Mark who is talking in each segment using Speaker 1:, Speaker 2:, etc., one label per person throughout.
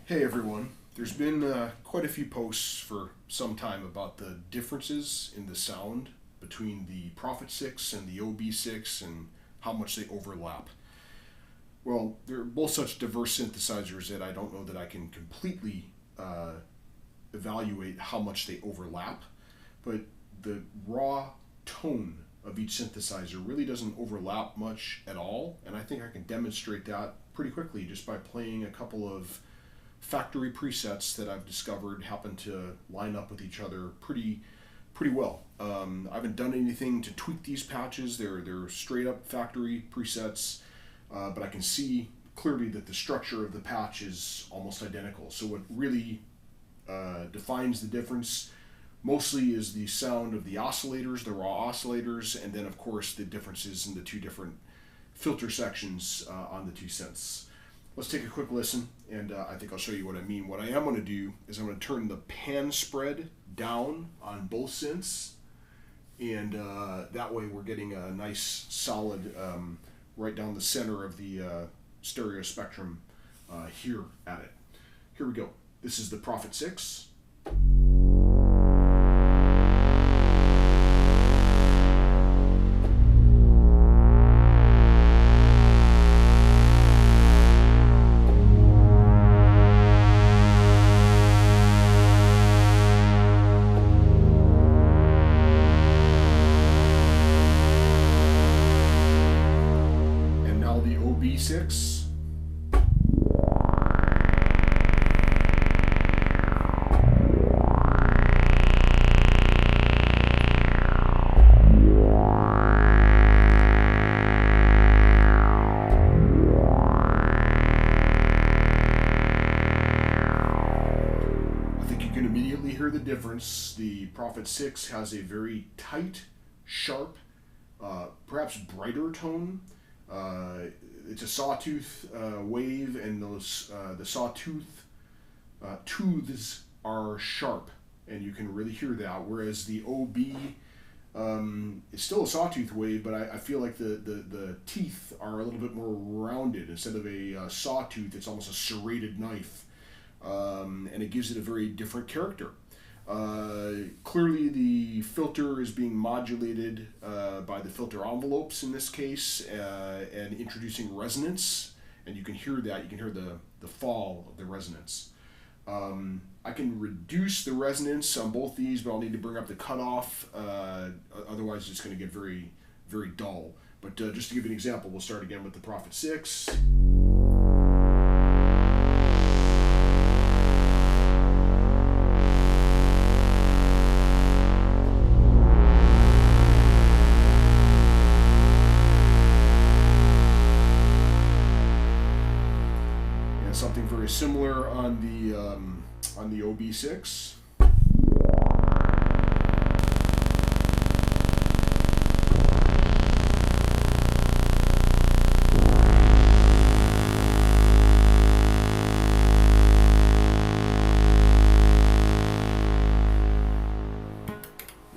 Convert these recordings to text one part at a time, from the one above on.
Speaker 1: Hey everyone, there's been quite a few posts for some time about the differences in the sound between the Prophet 6 and the OB6 and how much they overlap. Well, they're both such diverse synthesizers that I don't know that I can completely evaluate how much they overlap, but the raw tone of each synthesizer really doesn't overlap much at all, and I think I can demonstrate that pretty quickly just by playing a couple of factory presets that I've discovered happen to line up with each other pretty well. I haven't done anything to tweak these patches. They're straight up factory presets, but I can see clearly that the structure of the patch is almost identical. So what really defines the difference mostly is the sound of the oscillators, the raw oscillators, and then of course the differences in the two different filter sections on the two synths. Let's take a quick listen, and I think I'll show you what I mean. What I am going to do is I'm going to turn the pan spread down on both synths, and that way we're getting a nice solid right down the center of the stereo spectrum here at it. Here we go. This is the Prophet 6. The OB6. I think you can immediately hear the difference. The Prophet 6 has a very tight, sharp, perhaps brighter tone. It's a sawtooth wave, and those the sawtooth tooths are sharp, and you can really hear that. Whereas the OB is still a sawtooth wave, but I feel like the teeth are a little bit more rounded. Instead of a sawtooth, it's almost a serrated knife, and it gives it a very different character. Clearly the filter is being modulated by the filter envelopes in this case, and introducing resonance, and you can hear that. You can hear the fall of the resonance. I can reduce the resonance on both these, but I'll need to bring up the cutoff, otherwise it's going to get very, very dull. But just to give you an example, we'll start again with the Prophet 6. Something very similar on the OB6. Let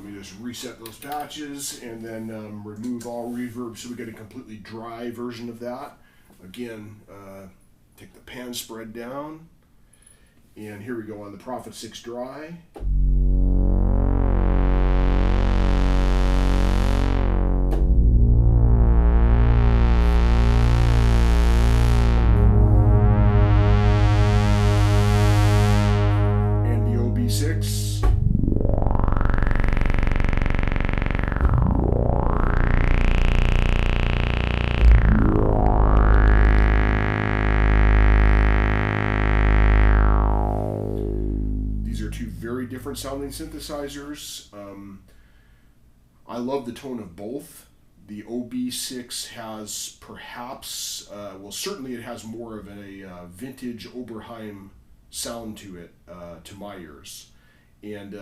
Speaker 1: me just reset those patches and then remove all reverb so we get a completely dry version of that. Again, take the pan spread down, and here we go on the Prophet 6 dry. And the OB6. Very different sounding synthesizers. I love the tone of both. The OB6 has perhaps, well, certainly it has more of a vintage Oberheim sound to it, to my ears. And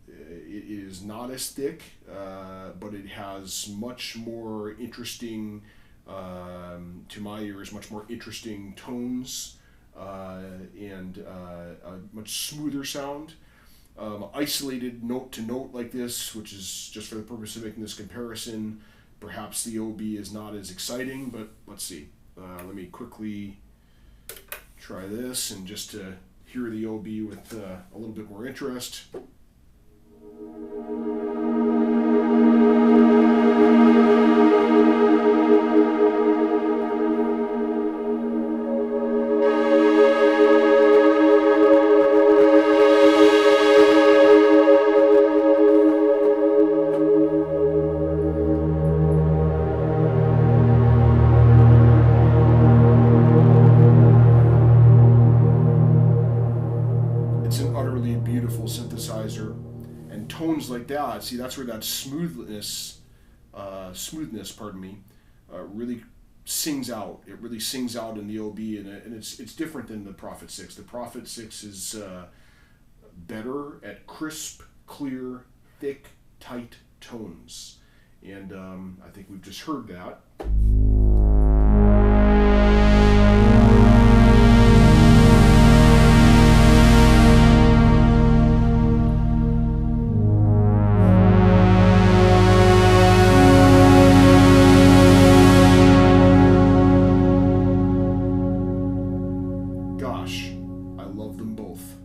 Speaker 1: it is not as thick, but it has much more interesting, to my ears, much more interesting tones, and a much smoother sound. Isolated note to note like this, which is just for the purpose of making this comparison, perhaps the OB is not as exciting, but let's see. Let me quickly try this, and just to hear the OB with a little bit more interest. Beautiful synthesizer, and tones like that. See, that's where that smoothness, really sings out. It really sings out in the OB, and it's different than the Prophet 6. The Prophet 6 is better at crisp, clear, thick, tight tones, and I think we've just heard that. Gosh, I love them both.